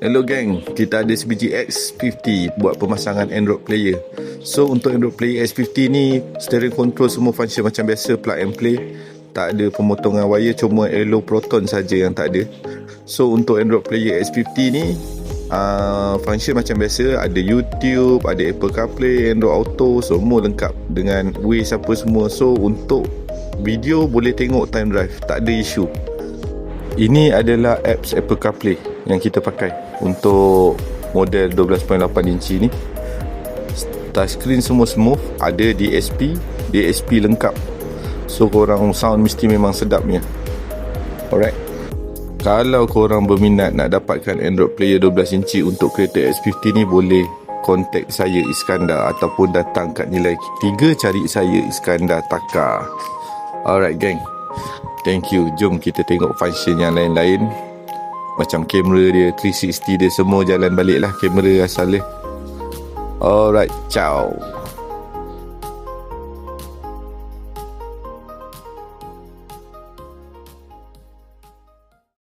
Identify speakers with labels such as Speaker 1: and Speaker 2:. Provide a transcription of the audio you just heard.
Speaker 1: Hello gang, kita ada sebiji X50 buat pemasangan Android player. So untuk Android player X50 ni, steering control semua function macam biasa, plug and play. Tak ada pemotongan wire, cuma Elo Proton saja yang tak ada. So untuk Android player X50 ni, function macam biasa, ada YouTube, ada Apple CarPlay, Android Auto, semua lengkap dengan Waze apa semua. So untuk video boleh tengok time drive, tak ada isu. Ini adalah apps Apple CarPlay yang kita pakai untuk model 12.8 inci ni. Touchscreen semua smooth, ada DSP lengkap. So korang sound mesti memang sedap punya. Alright. Kalau korang berminat nak dapatkan Android player 12 inci untuk kereta X50 ni, boleh contact saya Iskandar ataupun datang kat Nilai 3 cari saya Iskandar Taka. Alright gang, thank you. Jom kita tengok function yang lain-lain. Macam kamera dia, 360 dia, semua jalan balik lah kamera asal dia. Alright, ciao.